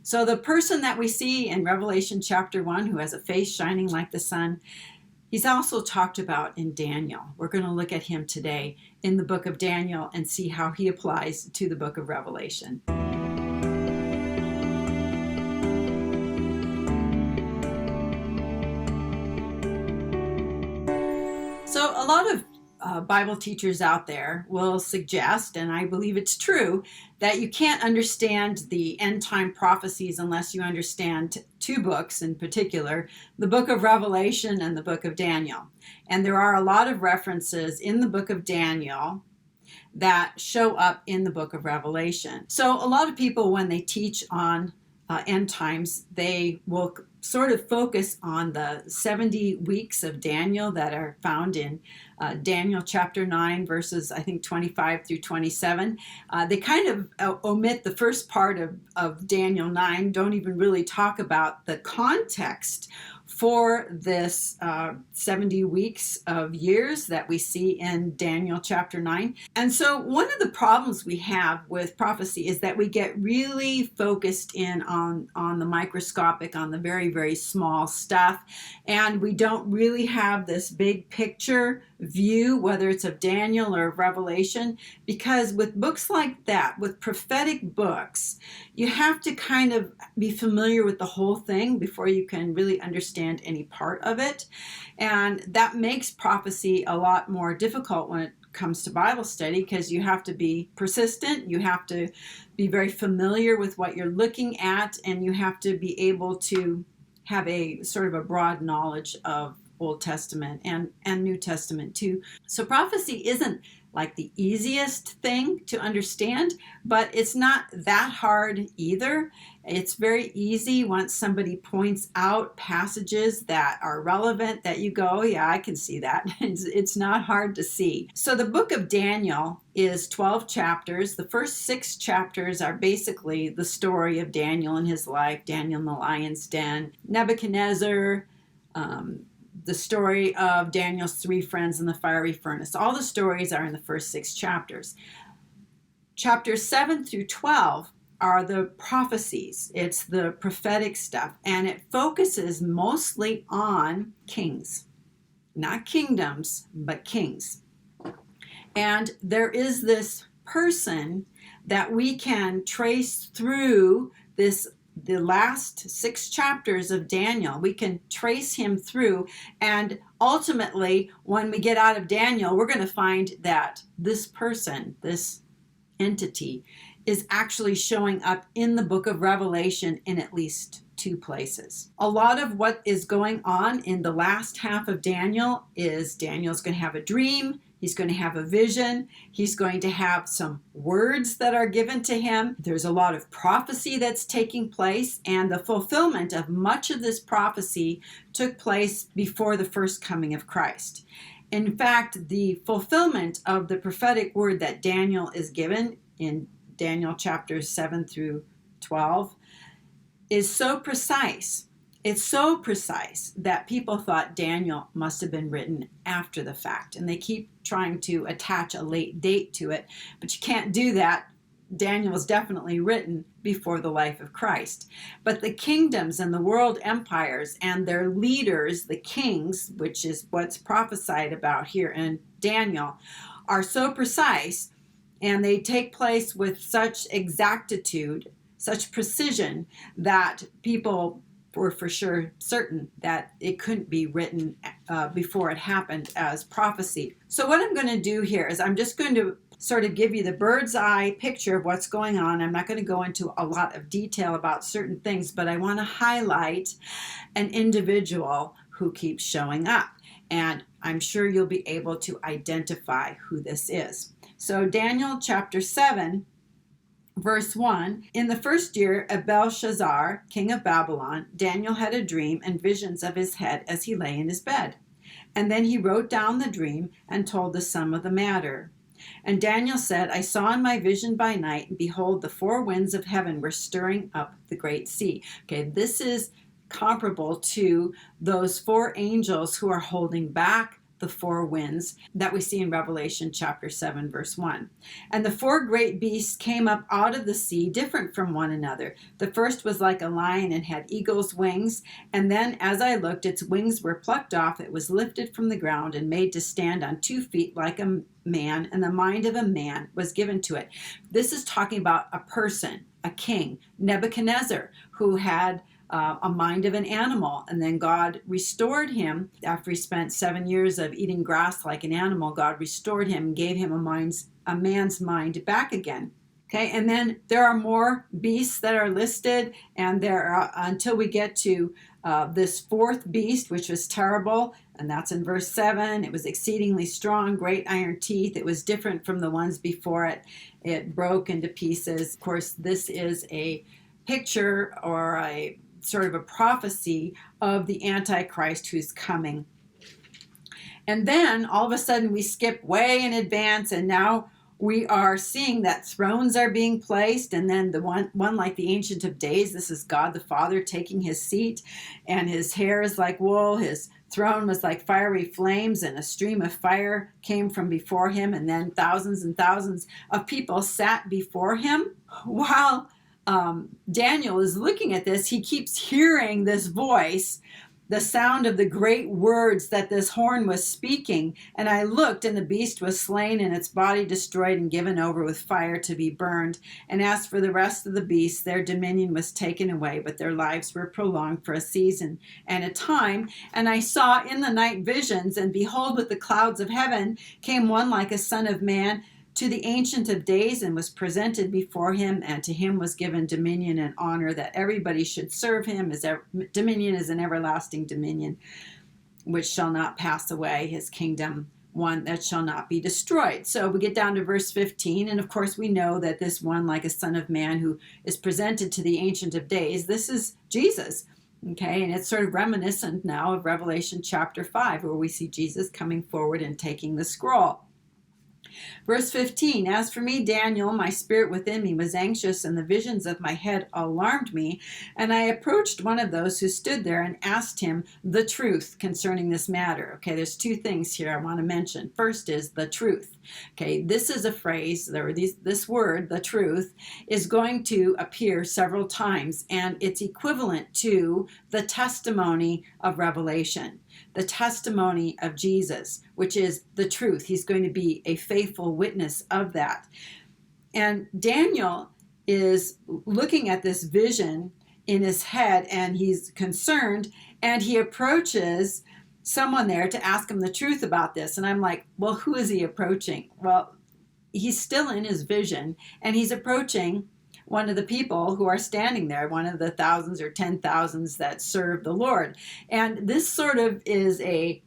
So the person that we see in Revelation chapter 1 who has a face shining like the sun, he's also talked about in Daniel. We're going to look at him today in the book of Daniel and see how he applies to the book of Revelation. So a lot of Bible teachers out there will suggest, and I believe it's true, that you can't understand the end time prophecies unless you understand two books in particular, the book of Revelation and the book of Daniel. And there are a lot of references in the book of Daniel that show up in the book of Revelation. So a lot of people, when they teach on end times, they will sort of focus on the 70 weeks of Daniel that are found in Daniel chapter 9, verses, I think, 25 through 27. They kind of omit the first part of Daniel 9, don't even really talk about the context for this 70 weeks of years that we see in Daniel chapter 9. And so one of the problems we have with prophecy is that we get really focused in on the microscopic, on the very, very small stuff, and we don't really have this big picture view, whether it's of Daniel or of Revelation, because with books like that, with prophetic books, you have to kind of be familiar with the whole thing before you can really understand any part of it. And that makes prophecy a lot more difficult when it comes to Bible study, because you have to be persistent, you have to be very familiar with what you're looking at, and you have to be able to have a sort of a broad knowledge of Old Testament and New Testament too. So prophecy isn't like the easiest thing to understand, but it's not that hard either. It's very easy once somebody points out passages that are relevant that you go, oh, yeah, I can see that. It's not hard to see. So the book of Daniel is 12 chapters. The first 6 chapters are basically the story of Daniel and his life, Daniel in the lion's den, Nebuchadnezzar, the story of Daniel's 3 friends in the fiery furnace. All the stories are in the first 6 chapters. Chapters 7 through 12 are the prophecies. It's the prophetic stuff, and it focuses mostly on kings. Not kingdoms, but kings. And there is this person that we can trace through the last 6 chapters of Daniel. We can trace him through, and ultimately, when we get out of Daniel, we're going to find that this person, this entity, is actually showing up in the book of Revelation in at least 2 places. A lot of what is going on in the last half of Daniel is Daniel's going to have a dream. He's going to have a vision. He's going to have some words that are given to him. There's a lot of prophecy that's taking place, and the fulfillment of much of this prophecy took place before the first coming of Christ. In fact, the fulfillment of the prophetic word that Daniel is given in Daniel chapters 7 through 12 is so precise. It's so precise that people thought Daniel must have been written after the fact, and they keep trying to attach a late date to it, but you can't do that. Daniel was definitely written before the life of Christ. But the kingdoms and the world empires and their leaders, the kings, which is what's prophesied about here in Daniel, are so precise, and they take place with such exactitude, such precision, that people were for sure certain that it couldn't be written before it happened as prophecy. So what I'm going to do here is I'm just going to sort of give you the bird's eye picture of what's going on. I'm not going to go into a lot of detail about certain things, but I want to highlight an individual who keeps showing up. And I'm sure you'll be able to identify who this is. So Daniel chapter 7, verse 1, in the first year of Belshazzar, king of Babylon, Daniel had a dream and visions of his head as he lay in his bed. And then he wrote down the dream and told the sum of the matter. And Daniel said, I saw in my vision by night, and behold, the 4 winds of heaven were stirring up the great sea. Okay, this is comparable to those 4 angels who are holding back the four winds that we see in Revelation chapter 7, verse 1. And the four great beasts came up out of the sea, different from one another. The first was like a lion and had eagle's wings. And then as I looked, its wings were plucked off. It was lifted from the ground and made to stand on 2 feet like a man, and the mind of a man was given to it. This is talking about a person, a king, Nebuchadnezzar, who had a mind of an animal, and then God restored him after he spent 7 years of eating grass like an animal. God restored him and gave him a man's mind back again. Okay, and then there are more beasts that are listed, and there are, until we get to this fourth beast, which was terrible, and that's in verse 7. It was exceedingly strong, great iron teeth. It was different from the ones before it. It broke into pieces. Of course, this is a picture or a sort of a prophecy of the Antichrist who's coming. And then all of a sudden we skip way in advance, and now we are seeing that thrones are being placed, and then the one like the Ancient of Days. This is God the Father taking his seat, and his hair is like wool. His throne was like fiery flames, and a stream of fire came from before him, and then thousands and thousands of people sat before him. While Daniel is looking at this, he keeps hearing this voice, the sound of the great words that this horn was speaking. And I looked, and the beast was slain, and its body destroyed and given over with fire to be burned. And as for the rest of the beasts, their dominion was taken away, but their lives were prolonged for a season and a time. And I saw in the night visions, and behold, with the clouds of heaven came one like a son of man to the Ancient of Days, and was presented before him, and to him was given dominion and honor, that everybody should serve him. His dominion is an everlasting dominion, which shall not pass away, his kingdom one that shall not be destroyed. So we get down to verse 15, and of course we know that this one like a son of man who is presented to the Ancient of Days, this is Jesus. Okay, and it's sort of reminiscent now of Revelation chapter 5, where we see Jesus coming forward and taking the scroll. Verse 15, as for me, Daniel, my spirit within me was anxious, and the visions of my head alarmed me. And I approached one of those who stood there and asked him the truth concerning this matter. Okay, there's two things here I want to mention. First is the truth. Okay, this is a phrase, this word, the truth, is going to appear several times, and it's equivalent to the testimony of Revelation. The testimony of Jesus, which is the truth. He's going to be a faithful witness of that. And Daniel is looking at this vision in his head, and he's concerned, and he approaches someone there to ask him the truth about this. And I'm like, well, who is he approaching? Well, he's still in his vision, and he's approaching one of the people who are standing there, one of the thousands or 10,000s that serve the Lord. And this sort of is a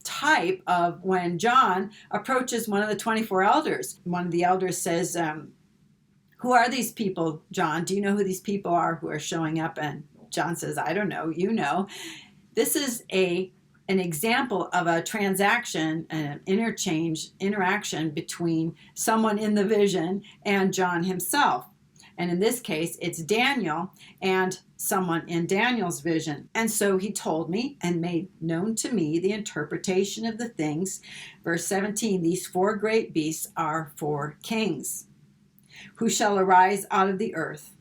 type of when John approaches one of the 24 elders. One of the elders says, who are these people, John? Do you know who these people are who are showing up? And John says, I don't know, you know. This is an example of a transaction, an interaction between someone in the vision and John himself. And in this case, it's Daniel and someone in Daniel's vision. And so he told me and made known to me the interpretation of the things. Verse 17, these four great beasts are four kings who shall arise out of the earth.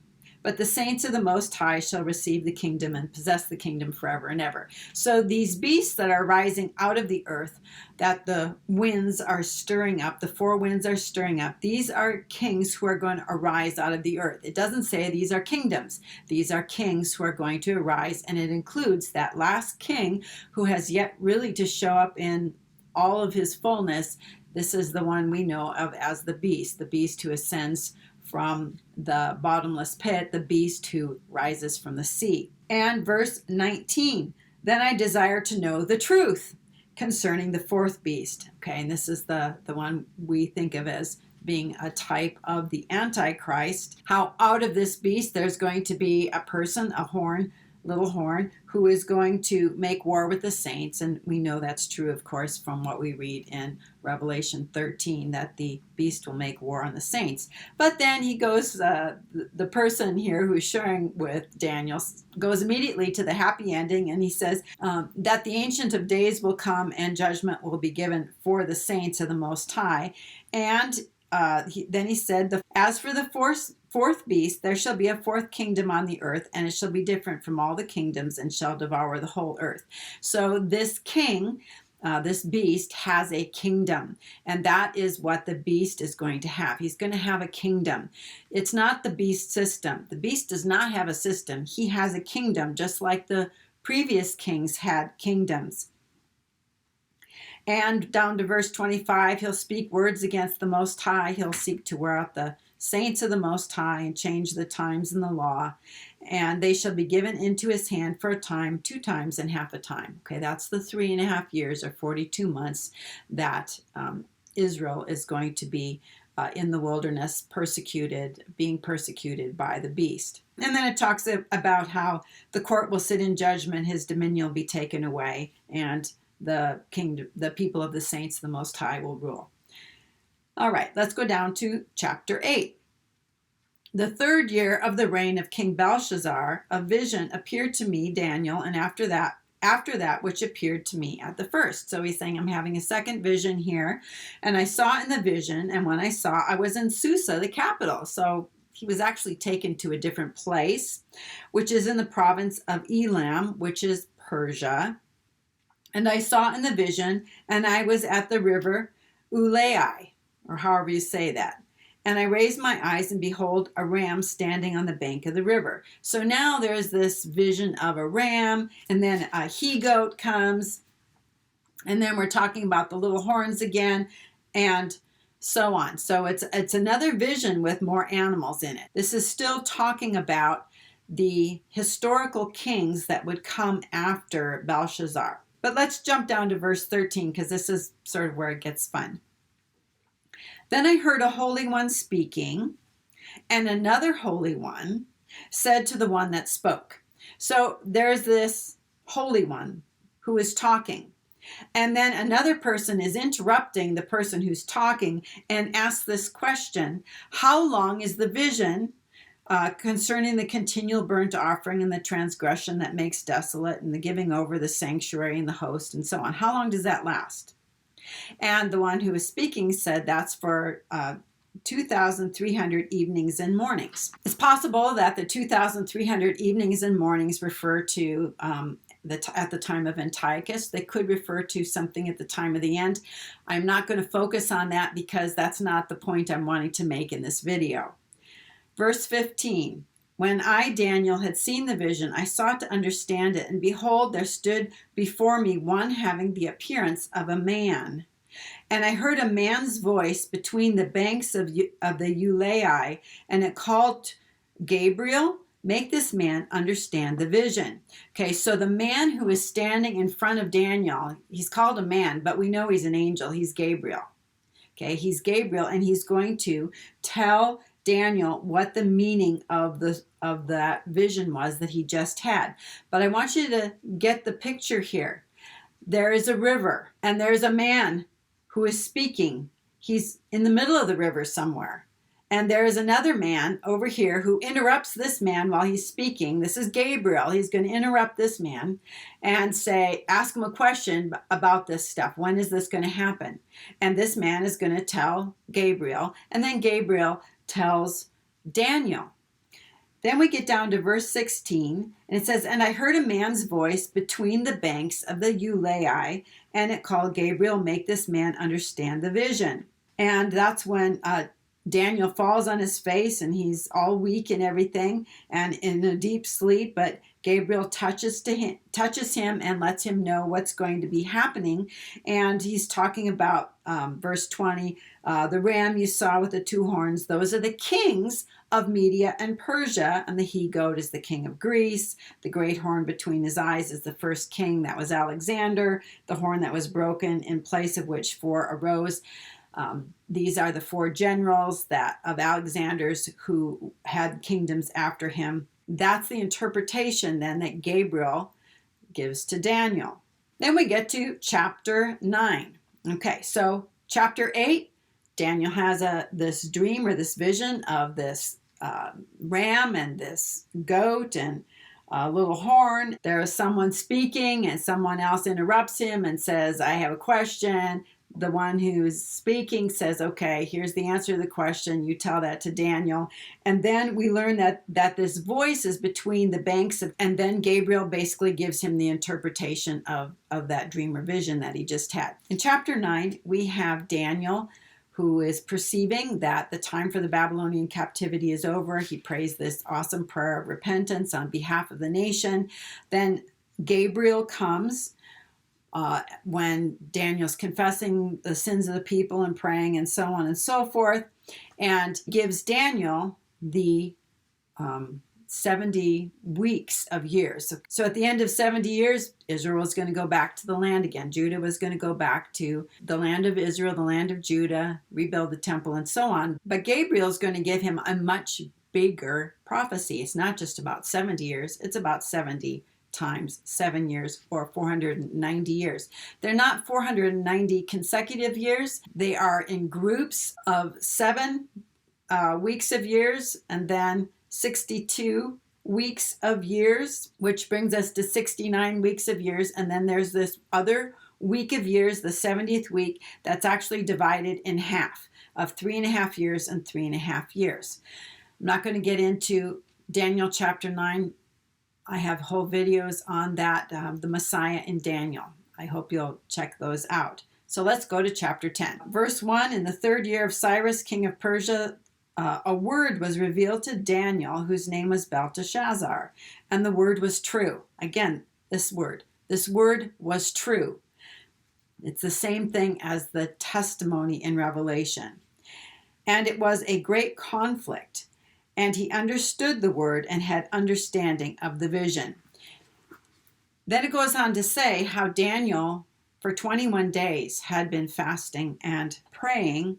But the saints of the Most High shall receive the kingdom and possess the kingdom forever and ever. So these beasts that are rising out of the earth, that the winds are stirring up, the four winds are stirring up, these are kings who are going to arise out of the earth. It doesn't say these are kingdoms. These are kings who are going to arise, and it includes that last king who has yet really to show up in all of his fullness. This is the one we know of as the beast who ascends from the bottomless pit, the beast who rises from the sea. And verse 19, then I desire to know the truth concerning the fourth beast. Okay, and this is the one we think of as being a type of the Antichrist. How out of this beast there's going to be a person, a horn, little horn, who is going to make war with the saints. And we know that's true, of course, from what we read in Revelation 13, that the beast will make war on the saints. But then he goes, the person here who's sharing with Daniel goes immediately to the happy ending, and he says that the Ancient of Days will come and judgment will be given for the saints of the Most High. And then he said, as for the fourth beast, there shall be a fourth kingdom on the earth, and it shall be different from all the kingdoms, and shall devour the whole earth. So this king, this beast, has a kingdom, and that is what the beast is going to have. He's going to have a kingdom. It's not the beast system. The beast does not have a system. He has a kingdom, just like the previous kings had kingdoms. And down to verse 25, he'll speak words against the Most High. He'll seek to wear out the saints of the Most High and change the times and the law. And they shall be given into his hand for a time, 2 times and half a time. Okay, that's the 3.5 years or 42 months that Israel is going to be in the wilderness, being persecuted by the beast. And then it talks about how the court will sit in judgment, his dominion will be taken away, and the people of the saints of the Most High will rule. All right, let's go down to chapter 8. The 3rd year of the reign of King Belshazzar, a vision appeared to me, Daniel, and after that which appeared to me at the first. So he's saying, I'm having a second vision here, and I saw in the vision, and when I saw, I was in Susa, the capital. So he was actually taken to a different place, which is in the province of Elam, which is Persia. And I saw in the vision, and I was at the river Ulai, or however you say that. And I raised my eyes, and behold, a ram standing on the bank of the river. So now there's this vision of a ram, and then a he-goat comes, and then we're talking about the little horns again, and so on. So it's another vision with more animals in it. This is still talking about the historical kings that would come after Belshazzar. But let's jump down to verse 13, because this is sort of where it gets fun. Then I heard a holy one speaking, and another holy one said to the one that spoke. So there's this holy one who is talking. And then another person is interrupting the person who's talking and asks this question: how long is the vision concerning the continual burnt offering and the transgression that makes desolate and the giving over the sanctuary and the host and so on? How long does that last? And the one who was speaking said that's for 2,300 evenings and mornings. It's possible that the 2,300 evenings and mornings refer to at the time of Antiochus. They could refer to something at the time of the end. I'm not going to focus on that because that's not the point I'm wanting to make in this video. Verse 15, when I, Daniel, had seen the vision, I sought to understand it, and behold, there stood before me one having the appearance of a man. And I heard a man's voice between the banks of the Ulai, and it called, Gabriel, make this man understand the vision. Okay, so the man who is standing in front of Daniel, he's called a man, but we know he's an angel. He's Gabriel. Okay, he's Gabriel, and he's going to tell Daniel what the meaning of that vision was that he just had. But I want you to get the picture here. There is a river, and there's a man who is speaking. He's in the middle of the river somewhere. And there is another man over here who interrupts this man while he's speaking. This is Gabriel. He's going to interrupt this man and ask him a question about this stuff. When is this going to happen? And this man is going to tell Gabriel, and then Gabriel tells Daniel. Then we get down to verse 16, and it says, and I heard a man's voice between the banks of the Ulai, and it called, Gabriel, make this man understand the vision. And that's when Daniel falls on his face, and he's all weak and everything, and in a deep sleep, but Gabriel touches him and lets him know what's going to be happening. And he's talking about verse 20, the ram you saw with the 2 horns, those are the kings of Media and Persia, and the he-goat is the king of Greece. The great horn between his eyes is the first king, that was Alexander, the horn that was broken, in place of which 4 arose. These are the 4 generals of Alexander's who had kingdoms after him. That's the interpretation then that Gabriel gives to Daniel. Then we get to chapter 9. Okay, so chapter 8, Daniel has this dream or this vision of this ram and this goat and a little horn. There is someone speaking and someone else interrupts him and says, I have a question. The one who's speaking says, okay, here's the answer to the question. You tell that to Daniel. And then we learn that this voice is between the banks of, and then Gabriel basically gives him the interpretation of that dream or vision that he just had. In chapter 9, we have Daniel, who is perceiving that the time for the Babylonian captivity is over. He prays this awesome prayer of repentance on behalf of the nation. Then Gabriel comes when Daniel's confessing the sins of the people and praying and so on and so forth, and gives Daniel the 70 weeks of years. So at the end of 70 years, Israel was going to go back to the land again. Judah was going to go back to the land of Israel, the land of Judah, rebuild the temple and so on. But Gabriel's going to give him a much bigger prophecy. It's not just about 70 years, it's about 70 times 7 years, or 490 years. They're not 490 consecutive years. They are in groups of 7 weeks of years, and then 62 weeks of years, which brings us to 69 weeks of years. And then there's this other week of years, the 70th week, that's actually divided in half of 3.5 years and 3.5 years. I'm not going to get into Daniel chapter 9. I have whole videos on that, the Messiah in Daniel. I hope you'll check those out. So let's go to chapter 10. Verse 1, in the 3rd year of Cyrus, king of Persia, a word was revealed to Daniel, whose name was Belteshazzar, and the word was true. Again, this word was true. It's the same thing as the testimony in Revelation. And it was a great conflict. And he understood the word and had understanding of the vision. Then it goes on to say how Daniel, for 21 days, had been fasting and praying.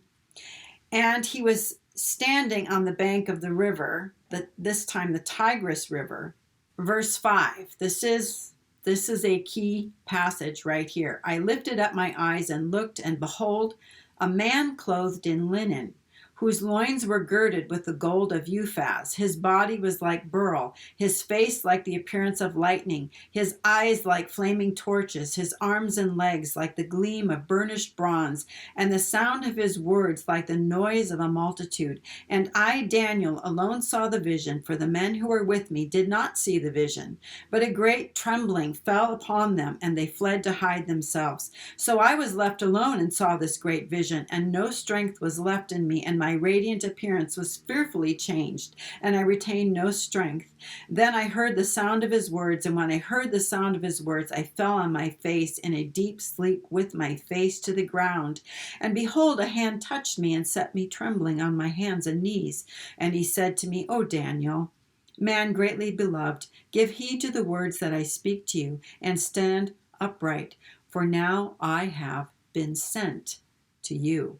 And he was standing on the bank of the river, this time the Tigris River. Verse 5, this is a key passage right here. I lifted up my eyes and looked, and behold, a man clothed in linen, whose loins were girded with the gold of Uphaz. His body was like beryl, his face like the appearance of lightning, his eyes like flaming torches, his arms and legs like the gleam of burnished bronze, and the sound of his words like the noise of a multitude. And I, Daniel, alone saw the vision, for the men who were with me did not see the vision. But a great trembling fell upon them, and they fled to hide themselves. So I was left alone and saw this great vision, and no strength was left in me, and my radiant appearance was fearfully changed, and I retained no strength. Then I heard the sound of his words, and when I heard the sound of his words, I fell on my face in a deep sleep with my face to the ground. And behold, a hand touched me and set me trembling on my hands and knees. And he said to me, O Daniel, man greatly beloved, give heed to the words that I speak to you, and stand upright, for now I have been sent to you.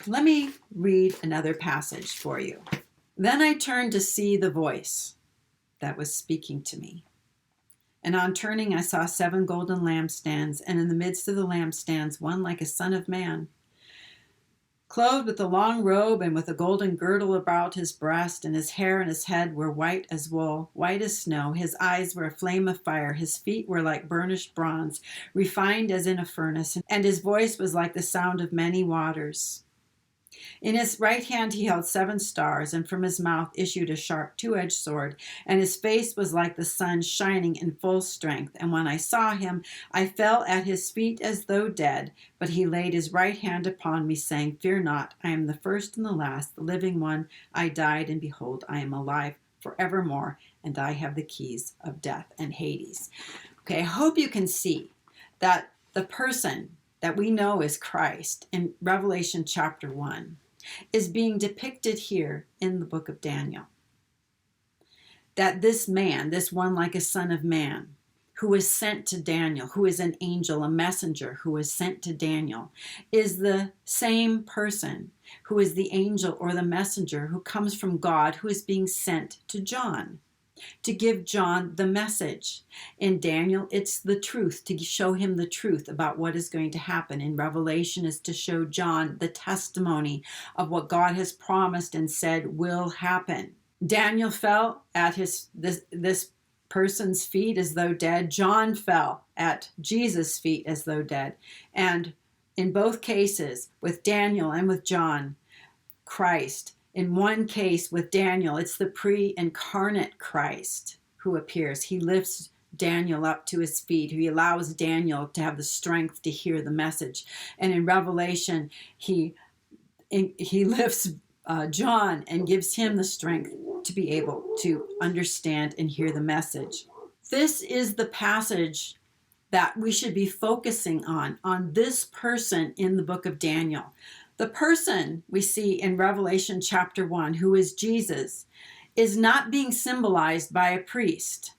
Let me read another passage for you. Then I turned to see the voice that was speaking to me. And on turning, I saw 7 golden lampstands, and in the midst of the lampstands, one like a son of man, clothed with a long robe and with a golden girdle about his breast, and his hair and his head were white as wool, white as snow. His eyes were a flame of fire. His feet were like burnished bronze, refined as in a furnace, and his voice was like the sound of many waters. In his right hand he held 7 stars, and from his mouth issued a sharp 2-edged sword, and his face was like the sun shining in full strength. And when I saw him, I fell at his feet as though dead, but he laid his right hand upon me, saying, Fear not, I am the first and the last, the living one. I died, and behold, I am alive forevermore, and I have the keys of death and Hades. Okay, I hope you can see that the person that we know as Christ in Revelation chapter 1 is being depicted here in the book of Daniel. That this man, this one like a son of man, who is sent to Daniel, who is an angel, a messenger who is sent to Daniel, is the same person who is the angel or the messenger who comes from God, who is being sent to John. to give John the message. In Daniel, it's the truth, to show him the truth about what is going to happen. In Revelation is to show John the testimony of what God has promised and said will happen. Daniel fell at this person's feet as though dead. John fell at Jesus' feet as though dead. And in both cases, with Daniel and with John, Christ. In one case with Daniel, it's the pre-incarnate Christ who appears. He lifts Daniel up to his feet. He allows Daniel to have the strength to hear the message. And in Revelation, he lifts John and gives him the strength to be able to understand and hear the message. This is the passage that we should be focusing on this person in the book of Daniel. The person we see in Revelation chapter 1, who is Jesus, is not being symbolized by a priest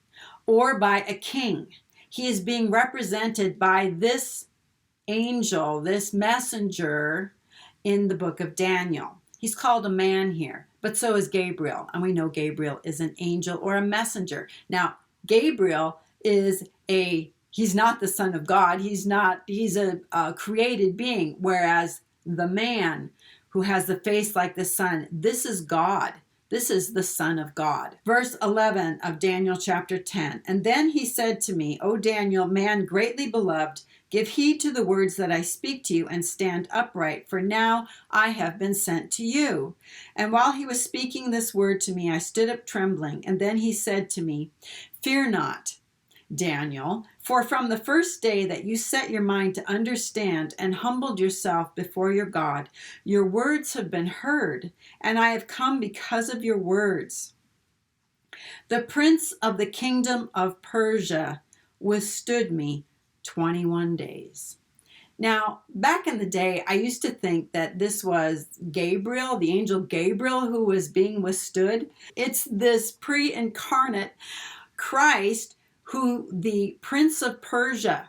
or by a king. He is being represented by this angel, this messenger in the book of Daniel. He's called a man here, but so is Gabriel. And we know Gabriel is an angel or a messenger. Now, Gabriel he's not the son of God. He's a created being, whereas the man who has the face like the sun, this is God. This is the Son of God. Verse 11 of Daniel chapter 10. And then he said to me, O Daniel, man greatly beloved, give heed to the words that I speak to you and stand upright, for now I have been sent to you. And while he was speaking this word to me, I stood up trembling. And then he said to me, fear not, Daniel, for from the first day that you set your mind to understand and humbled yourself before your God, your words have been heard, and I have come because of your words. The prince of the kingdom of Persia withstood me 21 days. Now, back in the day, I used to think that this was Gabriel, the angel Gabriel, who was being withstood. It's this pre-incarnate Christ who the prince of Persia,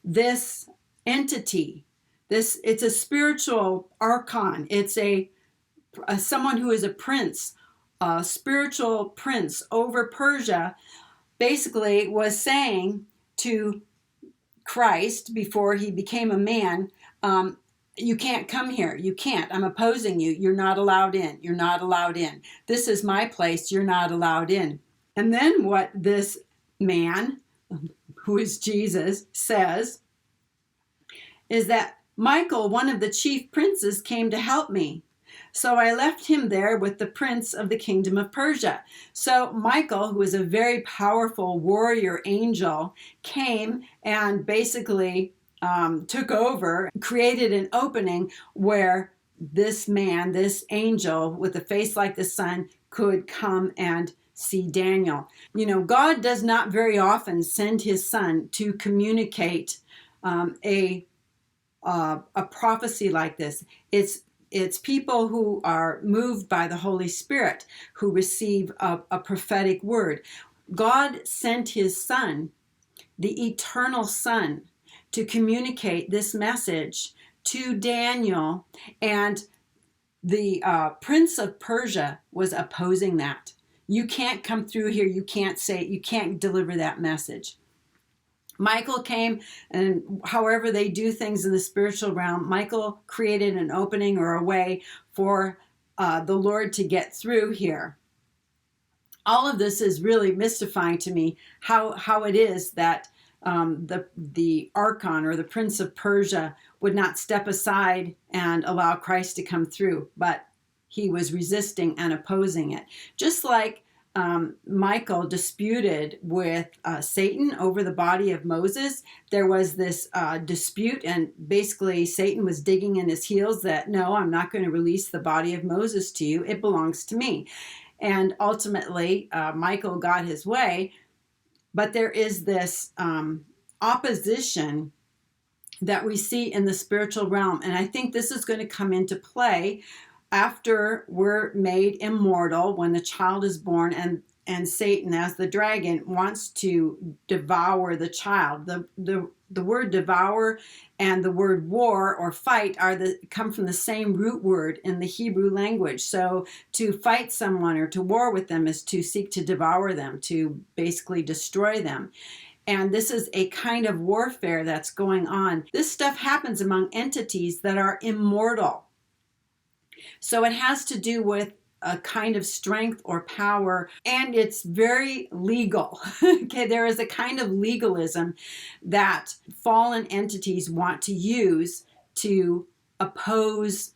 this entity, it's a spiritual archon. It's someone who is a prince, a spiritual prince over Persia, basically was saying to Christ before he became a man, you can't come here. You can't. I'm opposing you. You're not allowed in. You're not allowed in. This is my place. You're not allowed in. And then what this man, who is Jesus, says is that Michael, one of the chief princes, came to help me. So I left him there with the prince of the kingdom of Persia. So Michael, who is a very powerful warrior angel, came and basically took over, created an opening where this man, this angel with a face like the sun, could come and see Daniel. You know, God does not very often send his son to communicate a prophecy like this. It's people who are moved by the Holy Spirit who receive a prophetic word. God sent his son, the eternal son, to communicate this message to Daniel, and the prince of Persia was opposing that. You can't come through here. You can't deliver that message. Michael came, and however they do things in the spiritual realm, Michael created an opening or a way for the Lord to get through here. All of this is really mystifying to me, how it is that the archon or the prince of Persia would not step aside and allow Christ to come through, but he was resisting and opposing it. Just like Michael disputed with Satan over the body of Moses, there was this dispute, and basically Satan was digging in his heels that, no, I'm not going to release the body of Moses to you. It belongs to me. And ultimately, Michael got his way, but there is this opposition that we see in the spiritual realm. And I think this is going to come into play after we're made immortal, when the child is born, and and Satan, as the dragon, wants to devour the child. The word devour and the word war or fight come from the same root word in the Hebrew language. So to fight someone or to war with them is to seek to devour them, to basically destroy them. And this is a kind of warfare that's going on. This stuff happens among entities that are immortal. So it has to do with a kind of strength or power, and it's very legal. Okay, there is a kind of legalism that fallen entities want to use to oppose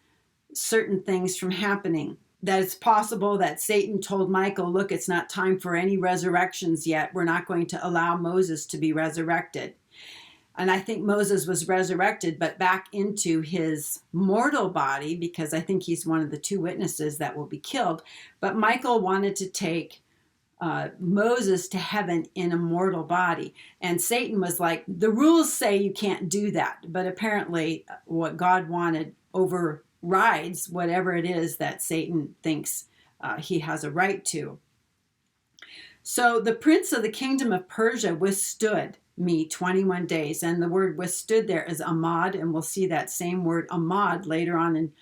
certain things from happening. That it's possible that Satan told Michael, look, it's not time for any resurrections yet. We're not going to allow Moses to be resurrected. And I think Moses was resurrected, but back into his mortal body, because I think he's one of the two witnesses that will be killed. But Michael wanted to take Moses to heaven in a mortal body. And Satan was like, the rules say you can't do that. But apparently what God wanted overrides whatever it is that Satan thinks he has a right to. So the prince of the kingdom of Persia withstood me 21 days. And the word withstood there is amad, and we'll see that same word amad later on in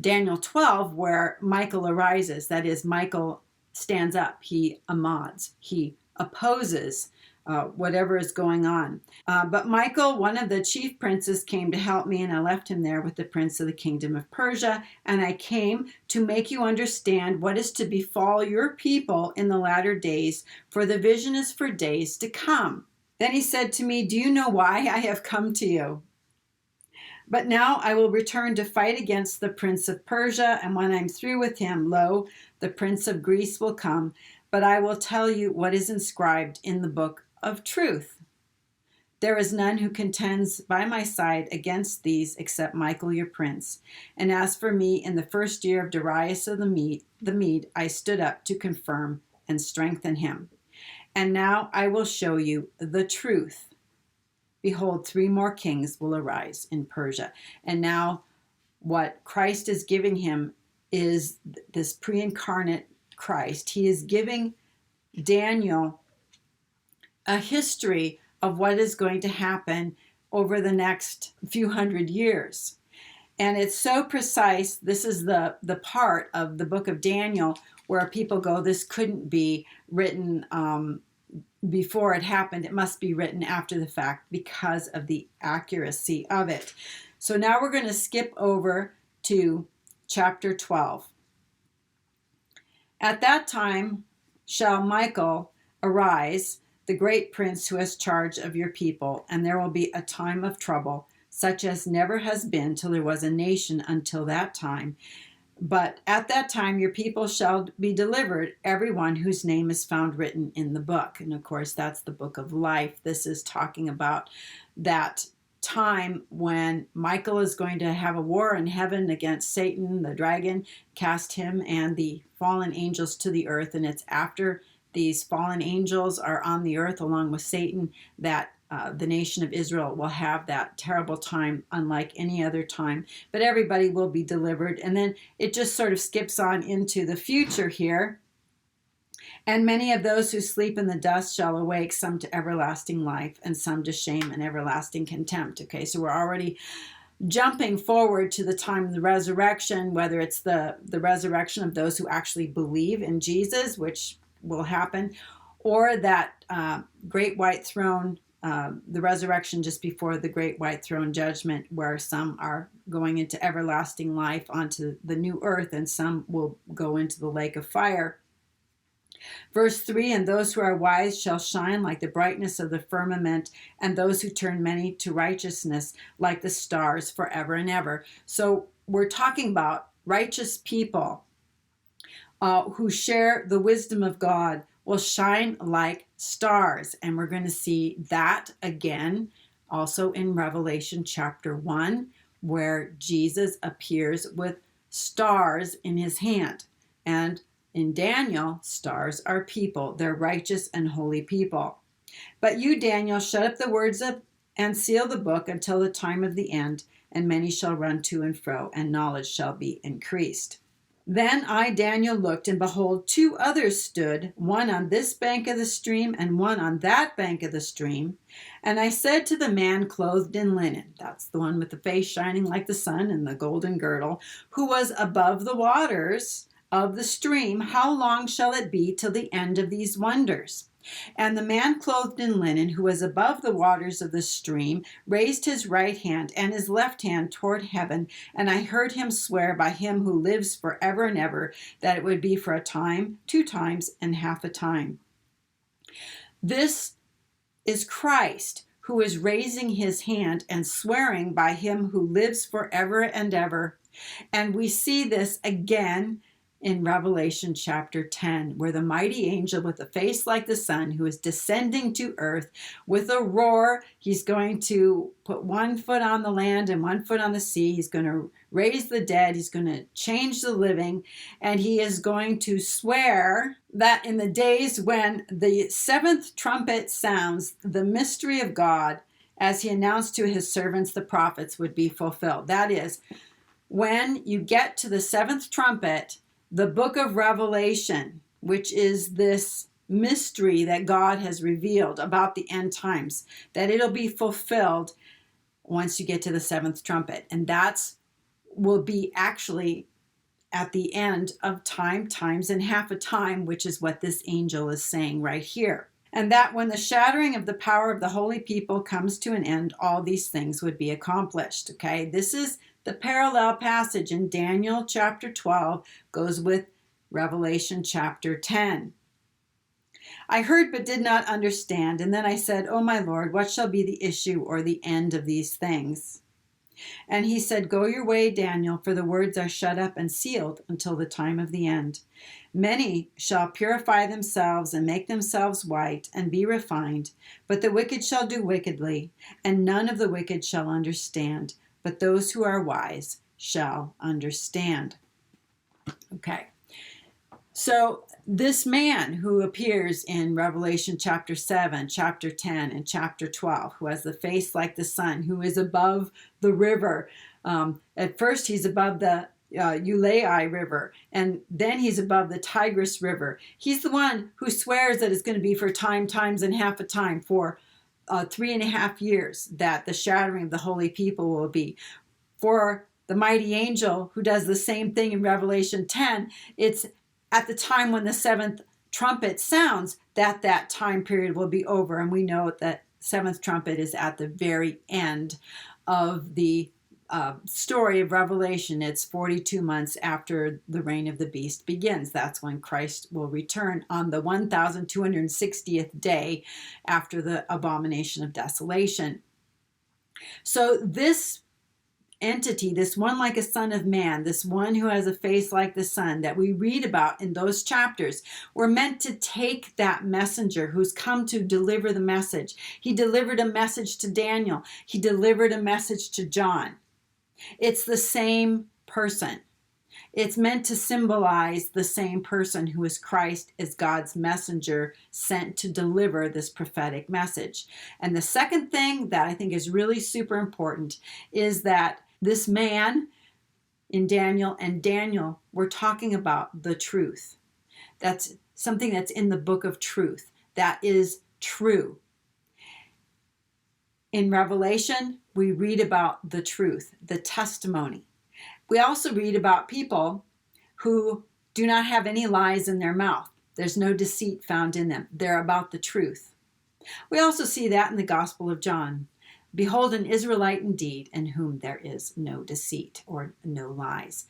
Daniel 12, where Michael arises. That is, Michael stands up. He amads. He opposes whatever is going on. But Michael, one of the chief princes, came to help me, and I left him there with the prince of the kingdom of Persia. And I came to make you understand what is to befall your people in the latter days, for the vision is for days to come. Then he said to me, do you know why I have come to you? But now I will return to fight against the prince of Persia, and when I'm through with him, lo, the prince of Greece will come. But I will tell you what is inscribed in the book of truth. There is none who contends by my side against these except Michael your prince. And as for me, in the first year of Darius of the Mede, I stood up to confirm and strengthen him. And now I will show you the truth. Behold, 3 more kings will arise in Persia. And now what Christ is giving him is this pre-incarnate Christ. He is giving Daniel a history of what is going to happen over the next few hundred years. And it's so precise. This is the part of the book of Daniel where people go, this couldn't be written before it happened. It must be written after the fact because of the accuracy of it. So now we're going to skip over to chapter 12. At that time shall Michael arise, the great prince who has charge of your people, and there will be a time of trouble, such as never has been till there was a nation until that time. But at that time your people shall be delivered, everyone whose name is found written in the book. And of course, that's the book of life. This is talking about that time when Michael is going to have a war in heaven against Satan, the dragon, cast him and the fallen angels to the earth. And it's after these fallen angels are on the earth along with Satan that the nation of Israel will have that terrible time unlike any other time. But everybody will be delivered. And then it just sort of skips on into the future here. And many of those who sleep in the dust shall awake, some to everlasting life, and some to shame and everlasting contempt. Okay, so we're already jumping forward to the time of the resurrection, whether it's the resurrection of those who actually believe in Jesus, which will happen, or that great white throne, the resurrection just before the great white throne judgment, where some are going into everlasting life onto the new earth, and some will go into the lake of fire. Verse 3, and those who are wise shall shine like the brightness of the firmament, and those who turn many to righteousness like the stars forever and ever. So we're talking about righteous people who share the wisdom of God will shine like stars. And we're going to see that again also in Revelation chapter 1, where Jesus appears with stars in his hand. And in Daniel, stars are people. They're righteous and holy people. But you, Daniel, shut up the words of and seal the book until the time of the end, and many shall run to and fro, and knowledge shall be increased. Then I, Daniel, looked, and behold, two others stood, one on this bank of the stream and one on that bank of the stream. And I said to the man clothed in linen, that's the one with the face shining like the sun and the golden girdle, who was above the waters of the stream, how long shall it be till the end of these wonders? And the man clothed in linen, who was above the waters of the stream, raised his right hand and his left hand toward heaven, and I heard him swear by him who lives forever and ever that it would be for a time, 2 times, and half a time. This is Christ, who is raising his hand and swearing by him who lives forever and ever. And we see this again in Revelation chapter 10, where the mighty angel with a face like the sun, who is descending to earth with a roar, he's going to put 1 foot on the land and 1 foot on the sea. He's going to raise the dead. He's going to change the living. And he is going to swear that in the days when the 7th trumpet sounds, the mystery of God, as he announced to his servants, the prophets, would be fulfilled. That is, when you get to the 7th trumpet, the book of Revelation, which is this mystery that God has revealed about the end times, that it'll be fulfilled once you get to the 7th trumpet. And that's will be actually at the end of time, times, and half a time, which is what this angel is saying right here. And that when the shattering of the power of the holy people comes to an end, all these things would be accomplished. Okay, this is the parallel passage in Daniel chapter 12 goes with Revelation chapter 10. I heard but did not understand, and then I said, O my Lord, what shall be the issue or the end of these things? And he said, Go your way, Daniel, for the words are shut up and sealed until the time of the end. Many shall purify themselves and make themselves white and be refined, but the wicked shall do wickedly, and none of the wicked shall understand, but those who are wise shall understand. Okay. So this man who appears in Revelation chapter 7, chapter 10, and chapter 12, who has the face like the sun, who is above the river. At first he's above the Ulai River, and then he's above the Tigris River. He's the one who swears that it's going to be for time, times, and half a time, for 3.5 years, that the shattering of the holy people will be. For the mighty angel who does the same thing in Revelation 10, it's at the time when the 7th trumpet sounds that time period will be over. And we know that 7th trumpet is at the very end of the story of Revelation. It's 42 months after the reign of the beast begins. That's when Christ will return on the 1260th day after the abomination of desolation. So this entity, this one like a son of man, this one who has a face like the sun that we read about in those chapters, we're meant to take that messenger who's come to deliver the message. He delivered a message to Daniel. He delivered a message to John. It's the same person. It's meant to symbolize the same person who is Christ as God's messenger sent to deliver this prophetic message. And the second thing that I think is really super important is that this man in Daniel and Daniel were talking about the truth. That's something that's in the book of truth. That is true. In Revelation, we read about the truth, the testimony. We also read about people who do not have any lies in their mouth. There's no deceit found in them. They're about the truth. We also see that in the Gospel of John. Behold, an Israelite indeed, in whom there is no deceit or no lies.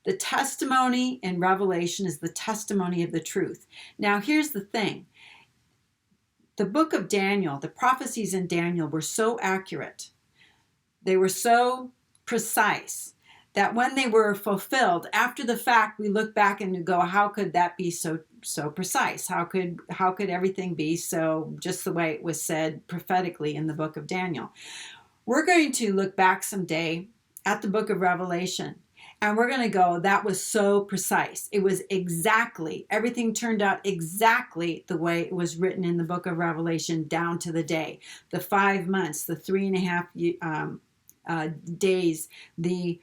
The testimony in Revelation is the testimony of the truth. Now, here's the thing. The book of Daniel, the prophecies in Daniel were so accurate. They were so precise that when they were fulfilled, after the fact, we look back and go, how could that be so precise? How could everything be so just the way it was said prophetically in the book of Daniel? We're going to look back someday at the book of Revelation, and we're going to go, that was so precise. It was exactly, everything turned out exactly the way it was written in the book of Revelation, down to the day. The 5 months, the 3.5 days, the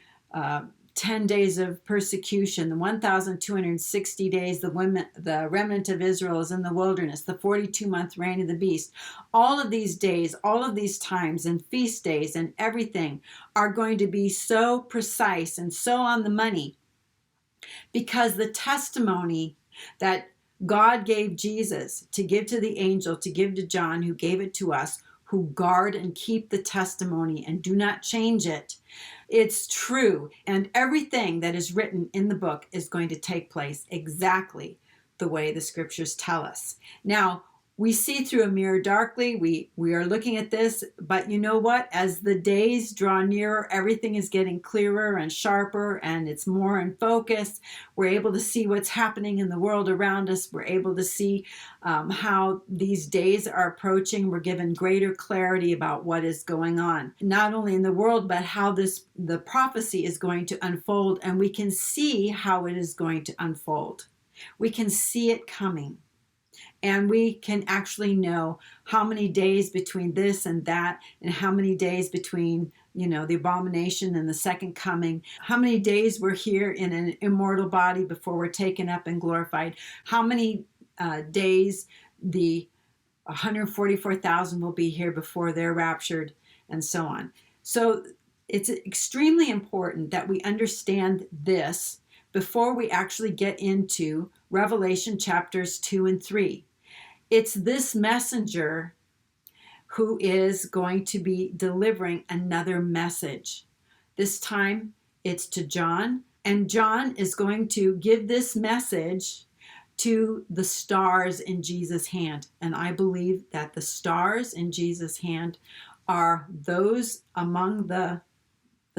10 days of persecution, the 1,260 days the remnant of Israel is in the wilderness, the 42-month reign of the beast. All of these days, all of these times and feast days and everything are going to be so precise and so on the money, because the testimony that God gave Jesus to give to the angel, to give to John, who gave it to us, who guard and keep the testimony and do not change it. It's true. And everything that is written in the book is going to take place exactly the way the scriptures tell us. Now, we see through a mirror darkly. We are looking at this, but you know what? As the days draw nearer, everything is getting clearer and sharper, and it's more in focus. We're able to see what's happening in the world around us. We're able to see how these days are approaching. We're given greater clarity about what is going on, not only in the world, but how the prophecy is going to unfold, and we can see how it is going to unfold. We can see it coming. And we can actually know how many days between this and that, and how many days between, the abomination and the second coming, how many days we're here in an immortal body before we're taken up and glorified, how many days the 144,000 will be here before they're raptured, and so on. So it's extremely important that we understand this before we actually get into Revelation chapters 2 and 3. It's this messenger who is going to be delivering another message. This time it's to John, and John is going to give this message to the stars in Jesus' hand. And I believe that the stars in Jesus' hand are those among the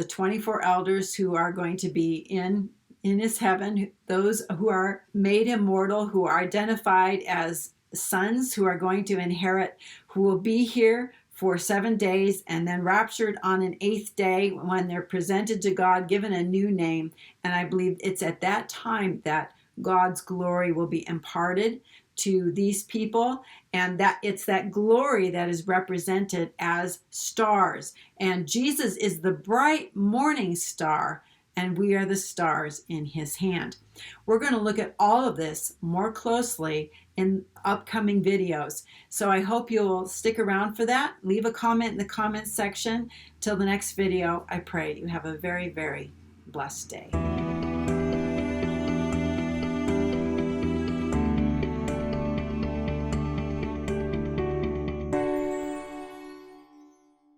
24 elders who are going to be in his heaven, those who are made immortal, who are identified as sons, who are going to inherit, who will be here for 7 days and then raptured on an 8th day when they're presented to God, given a new name. And I believe it's at that time that God's glory will be imparted to these people, and that it's that glory that is represented as stars. And Jesus is the bright morning star, and we are the stars in his hand. We're going to look at all of this more closely in upcoming videos. So I hope you'll stick around for that. Leave a comment in the comments section. Till the next video, I pray you have a very, very blessed day.